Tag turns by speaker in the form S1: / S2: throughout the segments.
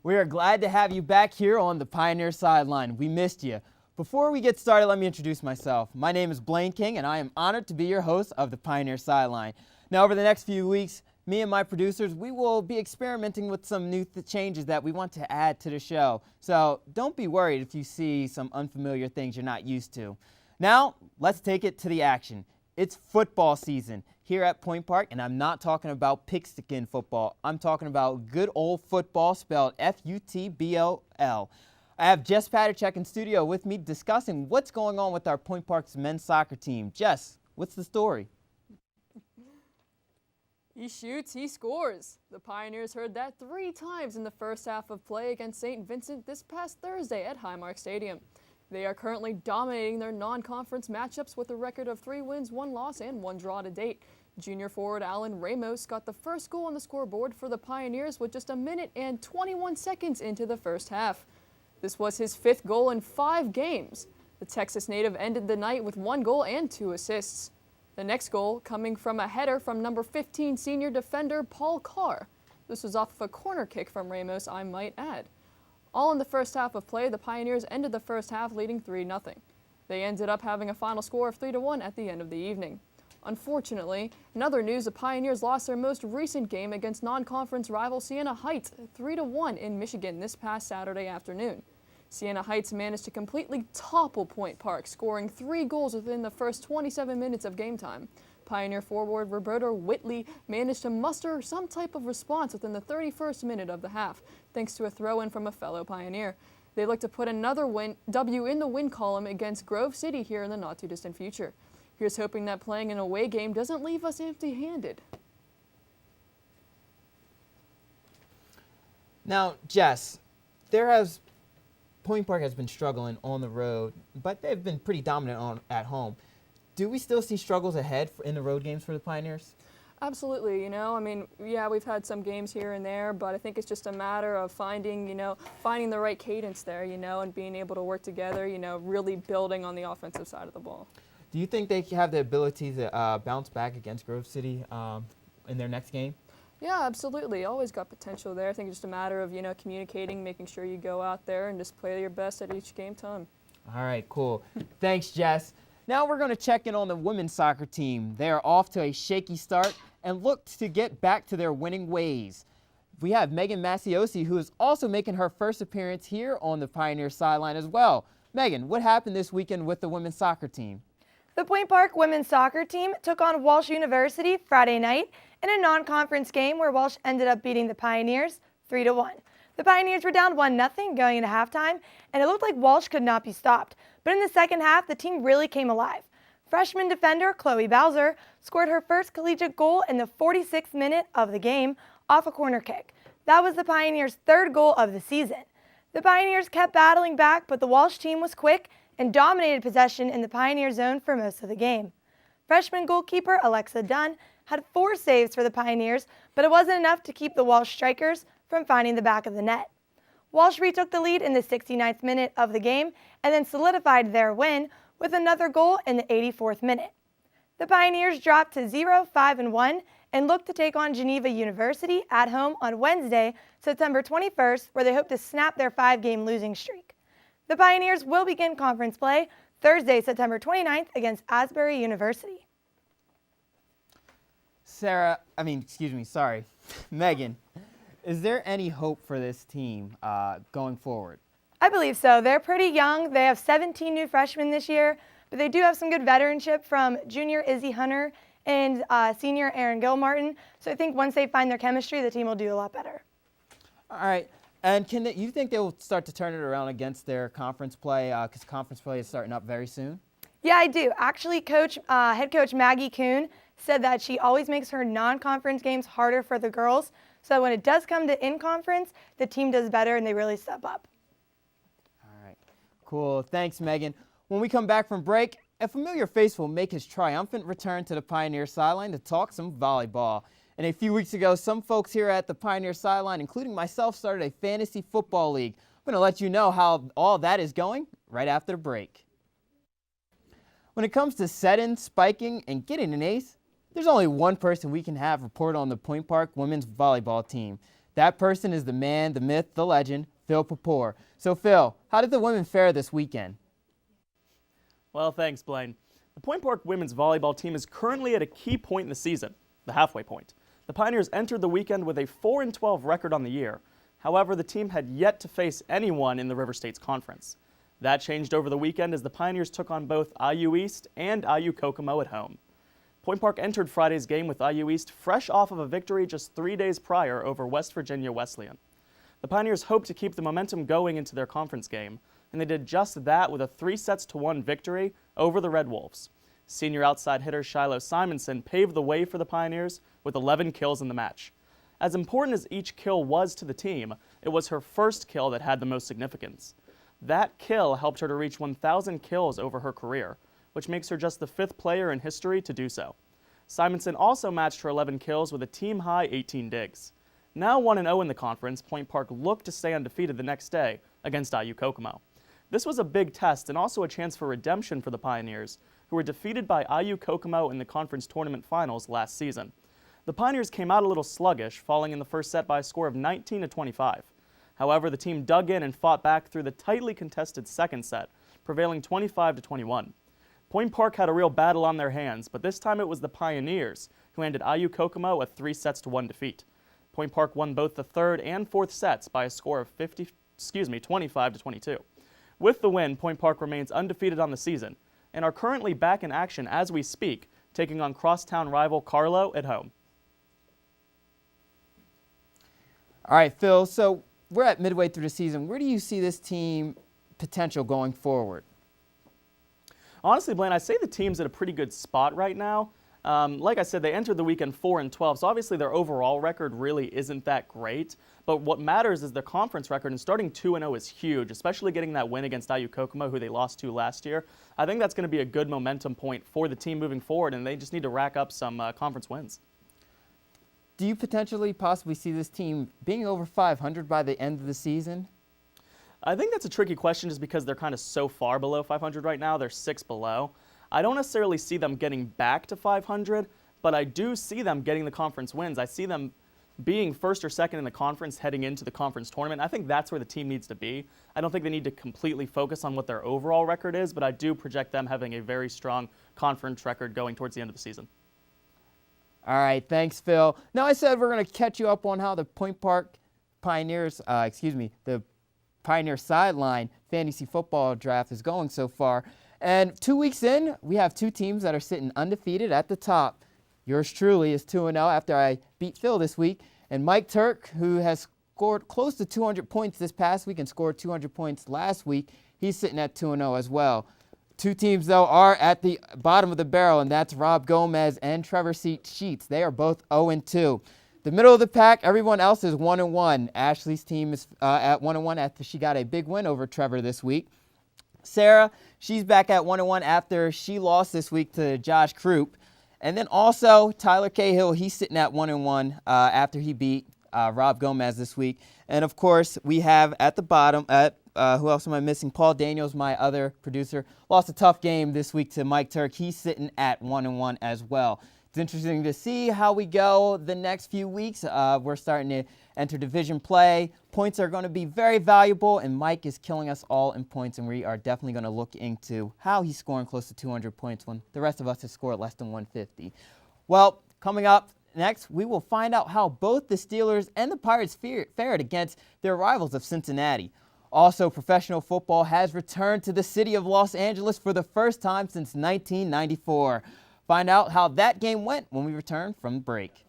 S1: We are glad to have you back here on the Pioneer Sideline. We missed you. Before we get started, let me introduce myself. My name is Blaine King, and I am honored to be your host of the Pioneer Sideline. Now, over the next few weeks, me and my producers, we will be experimenting with some new changes that we want to add to the show. So don't be worried if you see some unfamiliar things you're not used to. Now, let's take it to the action. It's football season here at Point Park, and I'm not talking about pigskin football. I'm talking about good old football, spelled F-U-T-B-O-L. I have Jess Paterchek in studio with me discussing what's going on with our Point Park's men's soccer team. Jess, what's the story?
S2: He shoots, he scores. The Pioneers heard that 3 times in the first half of play against St. Vincent this past Thursday at Highmark Stadium. They are currently dominating their non-conference matchups with a record of 3 wins, 1 loss, and 1 draw to date. Junior forward Alan Ramos got the first goal on the scoreboard for the Pioneers with just 1 minute and 21 seconds into the first half. This was his 5th goal in 5 games. The Texas native ended the night with 1 goal and 2 assists. The next goal coming from a header from number 15 senior defender Paul Carr. This was off of a corner kick from Ramos, I might add. All in the first half of play, the Pioneers ended the first half leading 3-0. They ended up having a final score of 3-1 at the end of the evening. Unfortunately, in other news, the Pioneers lost their most recent game against non-conference rival Siena Heights 3-1 in Michigan this past Saturday afternoon. Siena Heights managed to completely topple Point Park, scoring 3 goals within the first 27 minutes of game time. Pioneer forward Roberto Whitley managed to muster some type of response within the 31st minute of the half, thanks to a throw-in from a fellow Pioneer. They look to put another W in the win column against Grove City here in the not-too-distant future. Here's hoping that playing an away game doesn't leave us empty-handed.
S1: Now, Jess, Point Park has been struggling on the road, but they've been pretty dominant at home. Do we still see struggles ahead in the road games for the Pioneers?
S2: Absolutely, yeah, we've had some games here and there, but I think it's just a matter of finding the right cadence there, and being able to work together, really building on the offensive side of the ball.
S1: Do you think they have the ability to bounce back against Grove City in their next game?
S2: Yeah, absolutely. Always got potential there. I think it's just a matter of, communicating, making sure you go out there and just play your best at each game time.
S1: All right, cool. Thanks, Jess. Now we're going to check in on the women's soccer team. They are off to a shaky start and look to get back to their winning ways. We have Megan Masiosi, who is also making her first appearance here on the Pioneer Sideline as well. Megan, what happened this weekend with the women's soccer team?
S3: The Point Park women's soccer team took on Walsh University Friday night in a non-conference game where Walsh ended up beating the Pioneers 3-1. The Pioneers were down 1-0 going into halftime, and it looked like Walsh could not be stopped. But in the second half, the team really came alive. Freshman defender Chloe Bowser scored her first collegiate goal in the 46th minute of the game off a corner kick. That was the Pioneers' 3rd goal of the season. The Pioneers kept battling back, but the Walsh team was quick and dominated possession in the Pioneer zone for most of the game. Freshman goalkeeper Alexa Dunn had 4 saves for the Pioneers, but it wasn't enough to keep the Walsh strikers from finding the back of the net. Walsh retook the lead in the 69th minute of the game and then solidified their win with another goal in the 84th minute. The Pioneers dropped to 0-5-1 and look to take on Geneva University at home on Wednesday, September 21st, where they hope to snap their 5-game losing streak. The Pioneers will begin conference play Thursday, September 29th against Asbury University.
S1: Megan, is there any hope for this team going forward?
S3: I believe so. They're pretty young. They have 17 new freshmen this year, but they do have some good veteranship from junior Izzy Hunter and senior Aaron Gilmartin. So I think once they find their chemistry, the team will do a lot better.
S1: All right. And you think they will start to turn it around against their conference play, because conference play is starting up very soon?
S3: Yeah, I do. Actually, head coach Maggie Kuhn said that she always makes her non-conference games harder for the girls. So when it does come to in-conference, the team does better and they really step up.
S1: All right. Cool. Thanks, Megan. When we come back from break, a familiar face will make his triumphant return to the Pioneer Sideline to talk some volleyball. And a few weeks ago, some folks here at the Pioneer Sideline, including myself, started a fantasy football league. I'm going to let you know how all that is going right after the break. When it comes to setting, spiking, and getting an ace, there's only one person we can have report on the Point Park women's volleyball team. That person is the man, the myth, the legend, Phil Papore. So Phil, how did the women fare this weekend?
S4: Well, thanks, Blaine. The Point Park women's volleyball team is currently at a key point in the season, the halfway point. The Pioneers entered the weekend with a 4-12 record on the year. However, the team had yet to face anyone in the River States Conference. That changed over the weekend as the Pioneers took on both IU East and IU Kokomo at home. Point Park entered Friday's game with IU East fresh off of a victory just 3 days prior over West Virginia Wesleyan. The Pioneers hoped to keep the momentum going into their conference game, and they did just that with a 3-1 victory over the Red Wolves. Senior outside hitter Shiloh Simonson paved the way for the Pioneers with 11 kills in the match. As important as each kill was to the team, it was her first kill that had the most significance. That kill helped her to reach 1,000 kills over her career, which makes her just the 5th player in history to do so. Simonson also matched her 11 kills with a team-high 18 digs. Now 1-0 in the conference, Point Park looked to stay undefeated the next day against IU Kokomo. This was a big test and also a chance for redemption for the Pioneers, who were defeated by IU Kokomo in the conference tournament finals last season. The Pioneers came out a little sluggish, falling in the first set by a score of 19-25. However, the team dug in and fought back through the tightly contested second set, prevailing 25-21. Point Park had a real battle on their hands, but this time it was the Pioneers who handed IU Kokomo a 3-1 defeat. Point Park won both the third and fourth sets by a score of 25-22. With the win, Point Park remains undefeated on the season and are currently back in action as we speak, taking on crosstown rival Carlo at home.
S1: All right, Phil, so we're at midway through the season. Where do you see this team potential going forward?
S4: Honestly, Blaine, I say the team's at a pretty good spot right now. Like I said, they entered the weekend 4-12, so obviously their overall record really isn't that great. But what matters is their conference record, and starting 2-0 is huge, especially getting that win against IU Kokomo, who they lost to last year. I think that's going to be a good momentum point for the team moving forward, and they just need to rack up some conference wins.
S1: Do you potentially possibly see this team being over 500 by the end of the season?
S4: I think that's a tricky question just because they're kind of so far below 500 right now. They're 6 below. I don't necessarily see them getting back to 500, but I do see them getting the conference wins. I see them being first or second in the conference heading into the conference tournament. I think that's where the team needs to be. I don't think they need to completely focus on what their overall record is, but I do project them having a very strong conference record going towards the end of the season.
S1: All right, thanks, Phil. Now I said we're going to catch you up on how the Point Park Pioneers, the Pioneer Sideline fantasy football draft is going so far. And 2 weeks in, we have two teams that are sitting undefeated at the top. Yours truly is 2-0 after I beat Phil this week. And Mike Turk, who has scored close to 200 points this past week and scored 200 points last week, he's sitting at 2-0 as well. Two teams, though, are at the bottom of the barrel, and that's Rob Gomez and Trevor Sheets. They are both 0-2. The middle of the pack, everyone else is 1-1. Ashley's team is at 1-1 after she got a big win over Trevor this week. Sarah, she's back at 1-1 after she lost this week to Josh Croup. And then also Tyler Cahill, he's sitting at 1-1 after he beat Rob Gomez this week. And, of course, we have at the bottom, who else am I missing? Paul Daniels, my other producer, lost a tough game this week to Mike Turk. He's sitting at 1-1 as well. It's interesting to see how we go the next few weeks. We're starting to enter division play. Points are going to be very valuable, and Mike is killing us all in points, and we are definitely going to look into how he's scoring close to 200 points when the rest of us have scored less than 150. Well, coming up next, we will find out how both the Steelers and the Pirates fared against their rivals of Cincinnati. Also, professional football has returned to the city of Los Angeles for the first time since 1994. Find out how that game went when we return from break.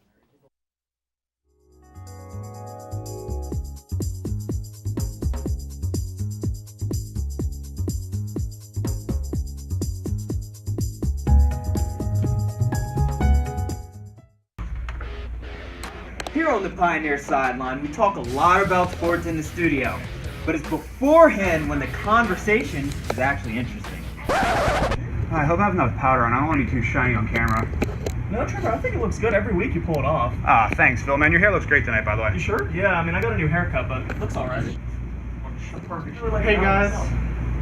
S5: Here on the Pioneer Sideline, we talk a lot about sports in the studio, but it's beforehand when the conversation is actually interesting.
S6: I hope I have enough powder on. I don't want to be too shiny on camera.
S4: No, Trevor, I think it looks good every week you pull it off.
S6: Ah, thanks, Phil. Man, your hair looks great tonight, by the way.
S4: You sure? Yeah, I mean, I got a new haircut, but it looks all right.
S6: Perfect.
S7: Hey guys,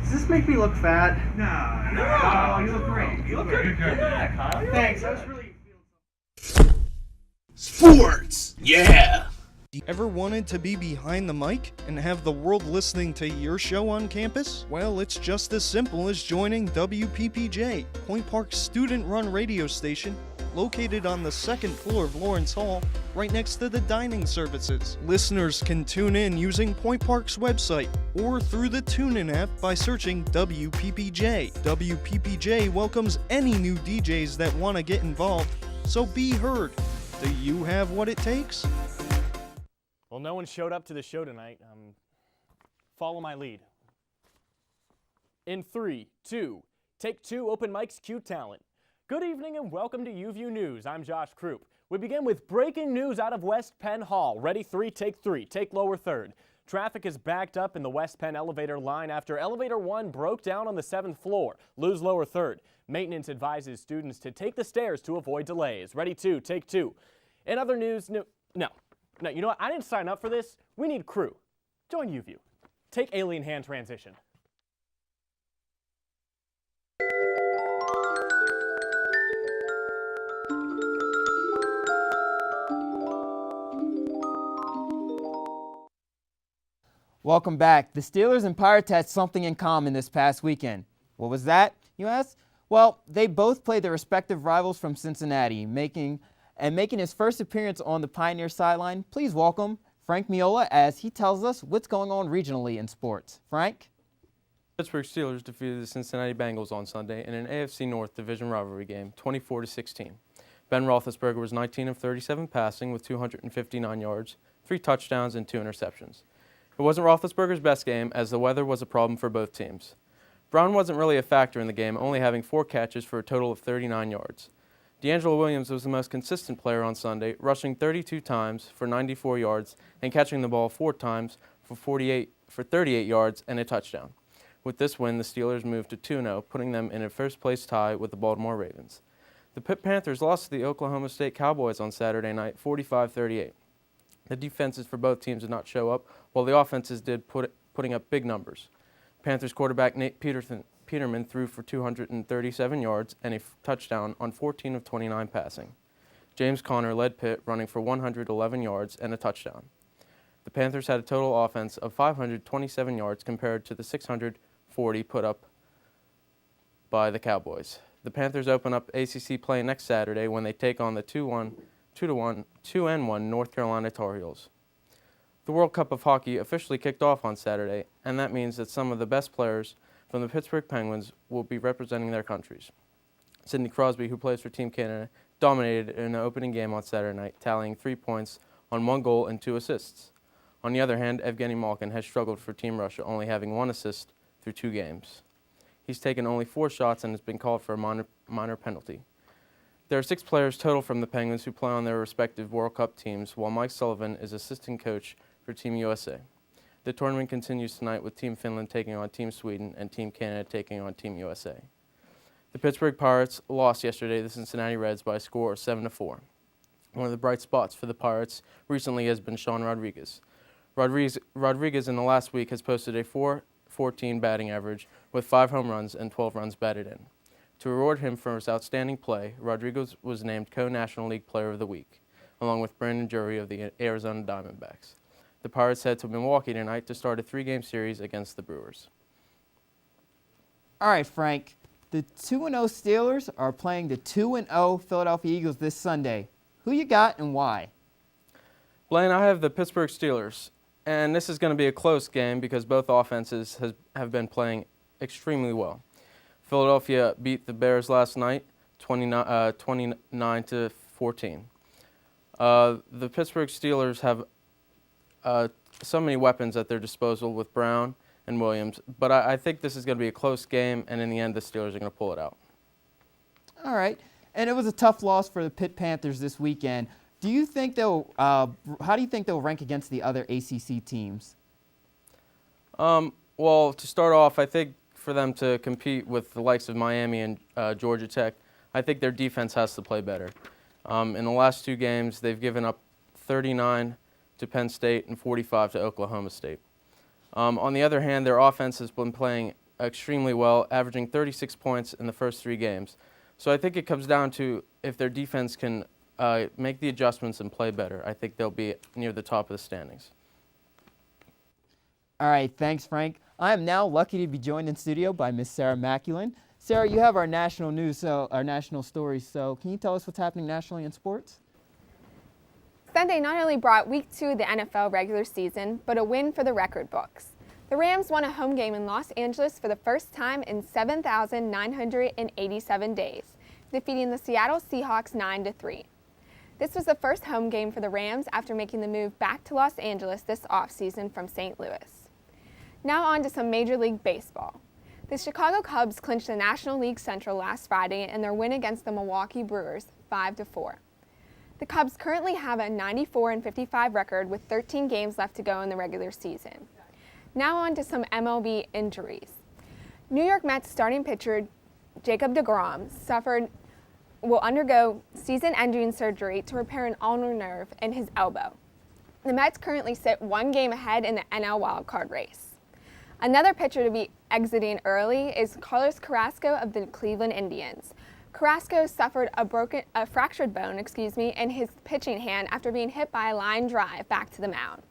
S7: does this make me look fat?
S6: No,
S5: you look great.
S4: You look good. Yeah, Kyle.
S7: Thanks, I was really...
S8: Sports, yeah. Ever wanted to be behind the mic and have the world listening to your show on campus? Well, it's just as simple as joining WPPJ, Point Park's student-run radio station, located on the second floor of Lawrence Hall, right next to the dining services. Listeners can tune in using Point Park's website or through the TuneIn app by searching WPPJ. WPPJ welcomes any new DJs that want to get involved, so be heard. Do you have what it takes?
S9: Well, no one showed up to the show tonight. Follow my lead. In 3, 2, take 2, open mics, cue talent. Good evening and welcome to UView News. I'm Josh Croup. We begin with breaking news out of West Penn Hall. Ready, 3, take lower third. Traffic is backed up in the West Penn elevator line after elevator 1 broke down on the 7th floor. Lose lower third. Maintenance advises students to take the stairs to avoid delays. Ready, 2, take 2. In other news, no, you know what? I didn't sign up for this. We need crew. Join UView. Take alien hand transition.
S1: Welcome back. The Steelers and Pirates had something in common this past weekend. What was that, you ask? Well, they both played their respective rivals from Cincinnati, making his first appearance on the Pioneer sideline. Please welcome Frank Miola as he tells us what's going on regionally in sports. Frank?
S10: Pittsburgh Steelers defeated the Cincinnati Bengals on Sunday in an AFC North division rivalry game, 24-16. Ben Roethlisberger was 19 of 37 passing with 259 yards, 3 touchdowns, and 2 interceptions. It wasn't Roethlisberger's best game, as the weather was a problem for both teams. Brown wasn't really a factor in the game, only having 4 catches for a total of 39 yards. DeAngelo Williams was the most consistent player on Sunday, rushing 32 times for 94 yards and catching the ball 4 times for 38 yards and a touchdown. With this win, the Steelers moved to 2-0, putting them in a first-place tie with the Baltimore Ravens. The Pitt Panthers lost to the Oklahoma State Cowboys on Saturday night, 45-38. The defenses for both teams did not show up, while the offenses did, putting up big numbers. Panthers quarterback Nate Peterman threw for 237 yards and a touchdown on 14 of 29 passing. James Conner led Pitt, running for 111 yards and a touchdown. The Panthers had a total offense of 527 yards compared to the 640 put up by the Cowboys. The Panthers open up ACC play next Saturday when they take on the 2-1 North Carolina Tar Heels. The World Cup of Hockey officially kicked off on Saturday, and that means that some of the best players from the Pittsburgh Penguins will be representing their countries. Sidney Crosby, who plays for Team Canada, dominated in the opening game on Saturday night, tallying 3 points on 1 goal and 2 assists. On the other hand, Evgeny Malkin has struggled for Team Russia, only having 1 assist through 2 games. He's taken only 4 shots and has been called for a minor penalty. There are 6 players total from the Penguins who play on their respective World Cup teams, while Mike Sullivan is assistant coach for Team USA. The tournament continues tonight with Team Finland taking on Team Sweden and Team Canada taking on Team USA. The Pittsburgh Pirates lost yesterday to the Cincinnati Reds by a score of 7-4. One of the bright spots for the Pirates recently has been Sean Rodriguez. Rodriguez in the last week has posted a .414 batting average with 5 home runs and 12 runs batted in. To reward him for his outstanding play, Rodriguez was named Co-National League Player of the Week, along with Brandon Drury of the Arizona Diamondbacks. The Pirates head to Milwaukee tonight to start a 3-game series against the Brewers.
S1: All right, Frank. The 2-0 Steelers are playing the 2-0 Philadelphia Eagles this Sunday. Who you got and why?
S10: Blaine, I have the Pittsburgh Steelers, and this is going to be a close game because both offenses have been playing extremely well. Philadelphia beat the Bears last night, 29-14. The Pittsburgh Steelers have so many weapons at their disposal with Brown and Williams, but I think this is going to be a close game, and in the end, the Steelers are going to pull it out. All
S1: right, and it was a tough loss for the Pitt Panthers this weekend. How do you think they'll rank against the other ACC teams?
S10: Well, to start off, I think for them to compete with the likes of Miami and Georgia Tech, I think their defense has to play better. In the last 2 games, they've given up 39 to Penn State and 45 to Oklahoma State. On the other hand, their offense has been playing extremely well, averaging 36 points in the first 3 games. So I think it comes down to if their defense can make the adjustments and play better, I think they'll be near the top of the standings.
S1: All right, thanks, Frank. I am now lucky to be joined in studio by Miss Sarah Maculin. Sarah, you have our national news, our national stories. So, can you tell us what's happening nationally in sports?
S11: Sunday not only brought Week 2 of the NFL regular season, but a win for the record books. The Rams won a home game in Los Angeles for the first time in 7,987 days, defeating the Seattle Seahawks 9-3. This was the first home game for the Rams after making the move back to Los Angeles this offseason from St. Louis. Now on to some Major League Baseball. The Chicago Cubs clinched the National League Central last Friday in their win against the Milwaukee Brewers 5-4. The Cubs currently have a 94-55 record with 13 games left to go in the regular season. Now on to some MLB injuries. New York Mets starting pitcher Jacob deGrom will undergo season-ending surgery to repair an ulnar nerve in his elbow. The Mets currently sit one game ahead in the NL wildcard race. Another pitcher to be exiting early is Carlos Carrasco of the Cleveland Indians. Carrasco suffered a fractured bone in his pitching hand after being hit by a line drive back to the mound.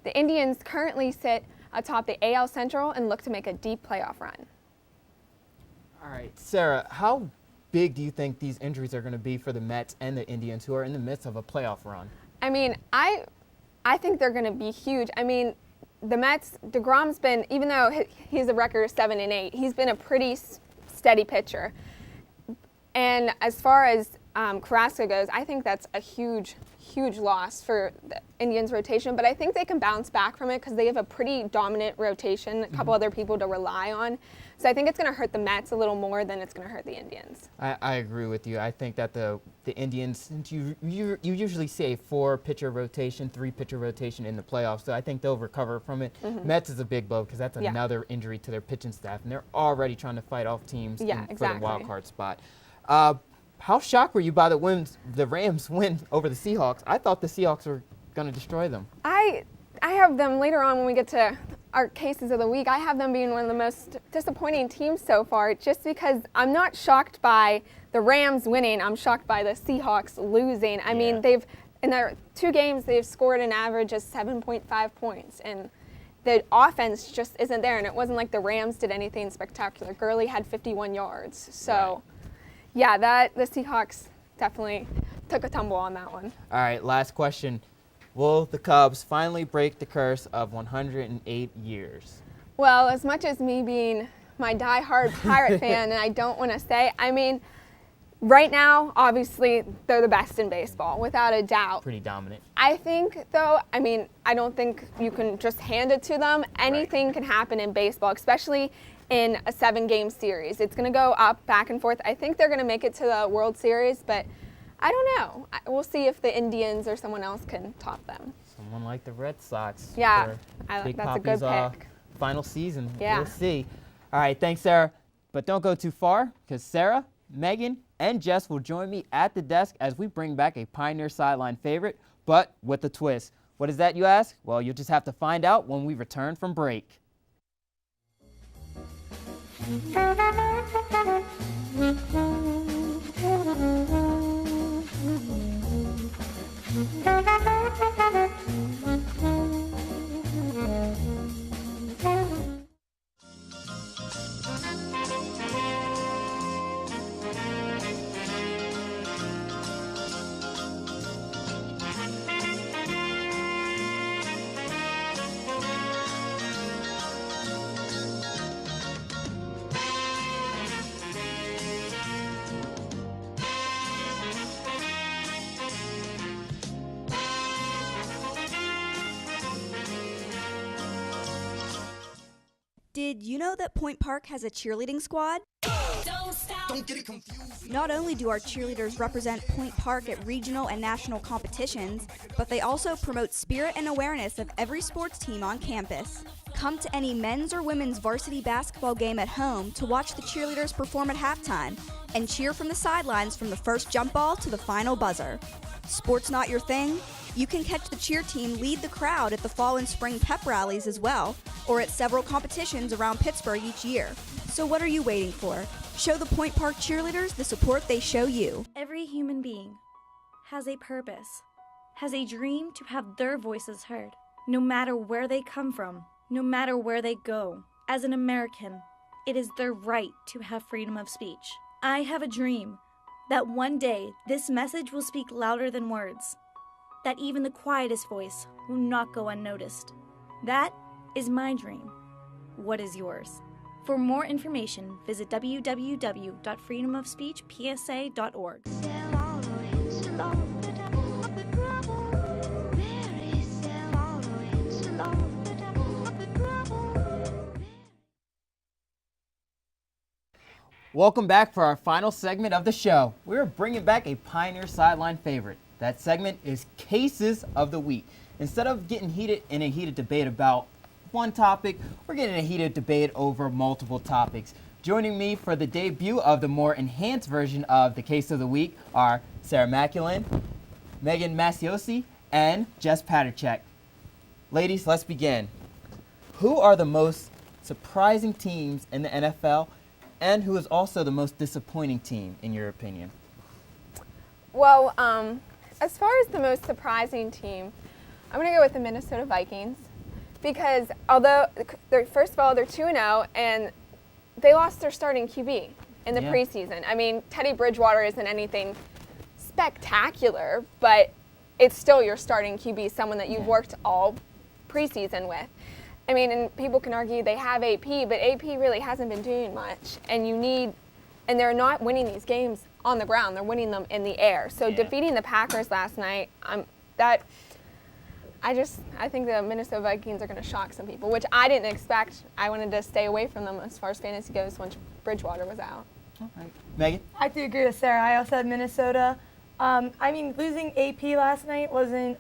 S11: The Indians currently sit atop the AL Central and look to make a deep playoff run.
S1: All right, Sarah, how big do you think these injuries are going to be for the Mets and the Indians, who are in the midst of a playoff run?
S11: I mean, I think they're going to be huge. I mean, the Mets, deGrom's been, even though he's a record of 7-8, he's been a pretty steady pitcher. And as far as Carrasco goes, I think that's a huge loss for the Indians' rotation. But I think they can bounce back from it because they have a pretty dominant rotation, a couple other people to rely on. So I think it's going to hurt the Mets a little more than it's going to hurt the Indians.
S1: I agree with you. I think that the Indians, since you usually say 4-pitcher rotation, 3-pitcher rotation in the playoffs, so I think they'll recover from it. Mets is a big blow because that's another injury to their pitching staff, and they're already trying to fight off teams for the wild card spot. How shocked were you by the Rams win over the Seahawks? I thought the Seahawks were going to destroy them.
S11: I have them later on when we get to our cases of the week. I have them being one of the most disappointing teams so far, just because I'm not shocked by the Rams winning. I'm shocked by the Seahawks losing. I mean, in their 2 games, they've scored an average of 7.5 points, and the offense just isn't there. And it wasn't like the Rams did anything spectacular. Gurley had 51 yards. So, yeah, the Seahawks definitely took a tumble on that one.
S1: All right, last question. Will the Cubs finally break the curse of 108 years?
S11: Well, as much as me being my diehard Pirate fan, and I don't want to say, I mean, right now, obviously, they're the best in baseball, without a doubt.
S1: Pretty dominant.
S11: I think, though, I mean, I don't think you can just hand it to them. Anything can happen in baseball, especially in a 7-game series. It's going to go up, back and forth. I think they're going to make it to the World Series, but I don't know. We'll see if the Indians or someone else can top them.
S1: Someone like the Red Sox.
S11: Yeah,
S1: Big
S11: that's a good pick.
S1: Final season.
S11: Yeah.
S1: We'll see. All right, thanks, Sarah. But don't go too far, because Sarah, Megan, and Jess will join me at the desk as we bring back a Pioneer Sideline favorite, but with a twist. What is that, you ask? Well, you'll just have to find out when we return from break.
S12: Did you know that Point Park has a cheerleading squad? Don't get it confused. Not only do our cheerleaders represent Point Park at regional and national competitions, but they also promote spirit and awareness of every sports team on campus. Come to any men's or women's varsity basketball game at home to watch the cheerleaders perform at halftime and cheer from the sidelines from the first jump ball to the final buzzer. Sports not your thing? You can catch the cheer team lead the crowd at the fall and spring pep rallies as well, or at several competitions around Pittsburgh each year. So what are you waiting for? Show the Point Park cheerleaders the support they show you.
S13: Every human being
S12: has a purpose, has a dream to have their voices heard, no matter where they come from, no matter where they go. As an American, it is their right to have freedom of speech. I have a dream that one day this message will speak louder than words, that even the quietest voice will not go unnoticed. That is my dream. What is yours? For more information, visit www.freedomofspeechpsa.org.
S1: Welcome back for our final segment of the show. We're bringing back a Pioneer Sideline favorite. That segment is Cases of the Week. Instead of getting in a heated debate about one topic, we're getting a heated debate over multiple topics. Joining me for the debut of the more enhanced version of the Case of the Week are Sarah Maculin, Megan Masiosi, and Jess Paterchek. Ladies, let's begin. Who are the most surprising teams in the NFL, and who is also the most disappointing team, in your opinion?
S11: Well, as far as the most surprising team, I'm going to go with the Minnesota Vikings because although, first of all, they're 2-0 and they lost their starting QB in the preseason. I mean, Teddy Bridgewater isn't anything spectacular, but it's still your starting QB, someone that you've worked all preseason with. I mean, and people can argue they have AP, but AP really hasn't been doing much. And they're not winning these games on the ground. They're winning them in the air. So defeating the Packers last night, I think the Minnesota Vikings are going to shock some people, which I didn't expect. I wanted to stay away from them as far as fantasy goes once Bridgewater was out.
S1: All right. Megan?
S3: I do agree with Sarah. I also had Minnesota. I mean, losing AP last night wasn't,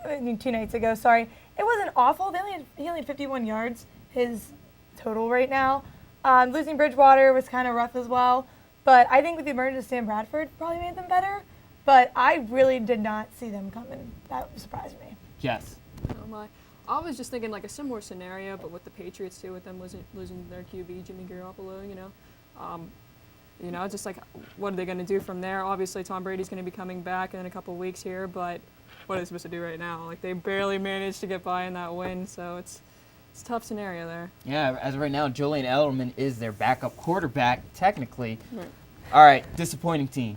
S3: 2 nights ago, sorry. It wasn't awful. He only had 51 yards, his total right now. Losing Bridgewater was kind of rough as well. But I think with the emergence of Sam Bradford probably made them better. But I really did not see them coming. That surprised me.
S1: Yes.
S2: Oh my. I was just thinking like a similar scenario, but with the Patriots too, with them losing their QB, Jimmy Garoppolo, just like what are they going to do from there? Obviously, Tom Brady's going to be coming back in a couple weeks here, but what are they supposed to do right now? Like they barely managed to get by in that win, so it's a tough scenario there.
S1: Yeah, as of right now, Julian Edelman is their backup quarterback, technically. Right. All right, disappointing team.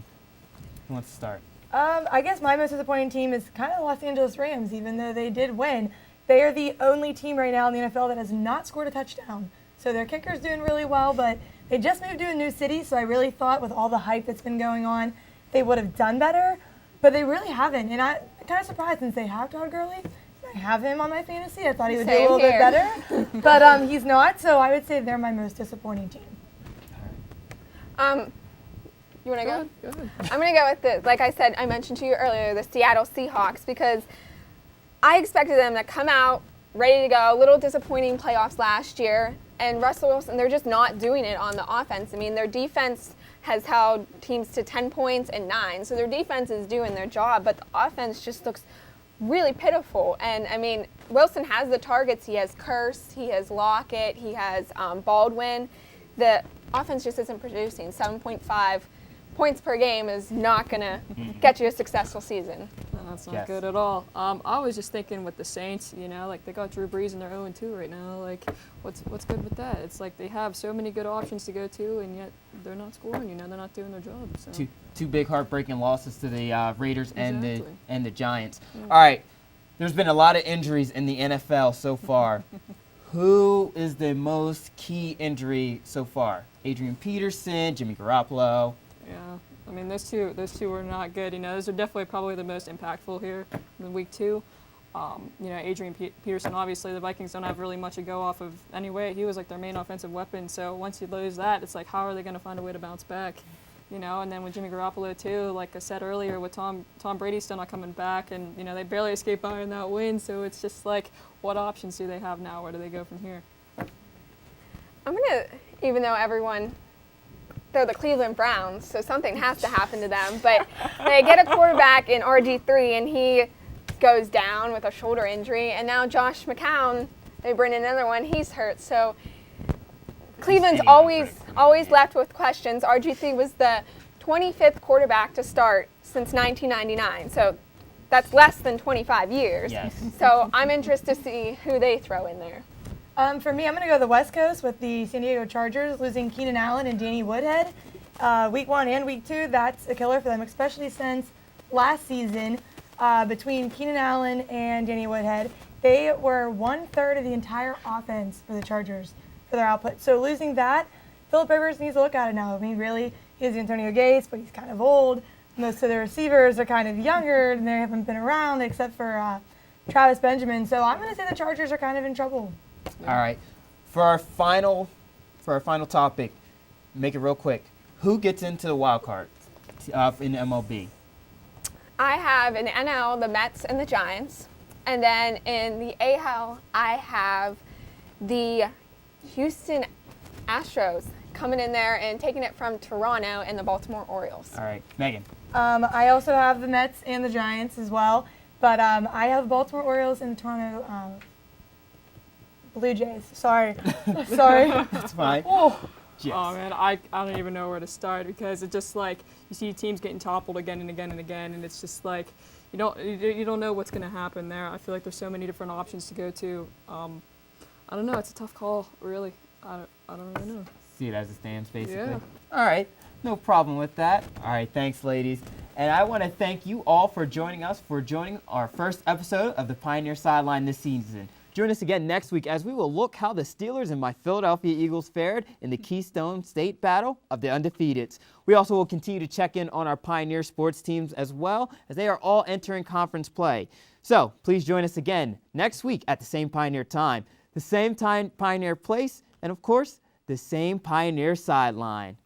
S1: Who wants to start?
S3: I guess my most disappointing team is kind of the Los Angeles Rams, even though they did win. They are the only team right now in the NFL that has not scored a touchdown. So their kicker's doing really well, but they just moved to a new city, so I really thought with all the hype that's been going on, they would have done better, but they really haven't. And I'm kind of surprised since they have Todd Gurley. I have him on my fantasy. I thought he would do a little bit better, but he's not, so I would say they're my most disappointing team.
S11: You want to go?
S2: Go ahead.
S11: I'm going to go with like I said, I mentioned to you earlier, the Seattle Seahawks, because I expected them to come out ready to go. A little disappointing playoffs last year. And Russell Wilson, they're just not doing it on the offense. I mean, their defense has held teams to 10 points and 9. So their defense is doing their job, but the offense just looks really pitiful. And, I mean, Wilson has the targets. He has Curse, he has Lockett, he has Baldwin. The offense just isn't producing. 7.5 points per game is not going to get you a successful season.
S2: No, that's not good at all. I was just thinking with the Saints, like they got Drew Brees and they're 0-2 right now. Like, what's good with that? It's like they have so many good options to go to, and yet they're not scoring. They're not doing their job. So.
S1: Two big heartbreaking losses to the Raiders and the Giants. All right, there's been a lot of injuries in the NFL so far. Who is the most key injury so far? Adrian Peterson, Jimmy Garoppolo.
S2: Yeah, I mean those two were not good. Those are definitely probably the most impactful here in week 2. Adrian Peterson, obviously the Vikings don't have really much to go off of anyway. He was like their main offensive weapon. So once you lose that, it's like how are they going to find a way to bounce back? And then with Jimmy Garoppolo too, like I said earlier, with Tom Brady still not coming back, and they barely escaped by in that win. So it's just like, what options do they have now? Where do they go from here?
S11: I'm gonna, even though they're the Cleveland Browns, so something has to happen to them. But they get a quarterback in RG3, and he goes down with a shoulder injury. And now Josh McCown, they bring in another one. He's hurt. So Cleveland's always left with questions. RG3 was the 25th quarterback to start since 1999, so that's less than 25 years.
S1: Yes.
S11: So I'm interested to see who they throw in there.
S3: For me, I'm going to go to the West Coast with the San Diego Chargers losing Keenan Allen and Danny Woodhead. Week 1 and Week 2, that's a killer for them, especially since last season between Keenan Allen and Danny Woodhead, they were 1/3 of the entire offense for the Chargers for their output. So losing that, Phillip Rivers needs to look at it now. I mean, really, he has Antonio Gates, but he's kind of old. Most of the receivers are kind of younger, and they haven't been around except for Travis Benjamin. So I'm going to say the Chargers are kind of in trouble.
S1: All right. For our final topic, make it real quick. Who gets into the wild card in MLB?
S11: I have in NL the Mets and the Giants, and then in the AL I have the Houston Astros coming in there and taking it from Toronto and the Baltimore Orioles.
S1: All right, Megan.
S3: I also have the Mets and the Giants as well, but I have the Baltimore Orioles and the Toronto Blue Jays. Sorry.
S1: That's fine.
S3: Oh.
S1: Yes.
S2: Oh man, I don't even know where to start because it's just like you see teams getting toppled again and again and again, and it's just like you don't know what's going to happen there. I feel like there's so many different options to go to. I don't know. It's a tough call, really. I don't really know.
S1: See it as it stands, basically.
S2: Yeah.
S1: All right, no problem with that. All right, thanks, ladies. And I want to thank you all for joining us for joining our first episode of the Pioneer Sideline this season. Join us again next week as we will look how the Steelers and my Philadelphia Eagles fared in the Keystone State Battle of the Undefeateds. We also will continue to check in on our Pioneer sports teams as well, as they are all entering conference play. So please join us again next week at the same Pioneer time, the same time Pioneer place, and of course, the same Pioneer Sideline.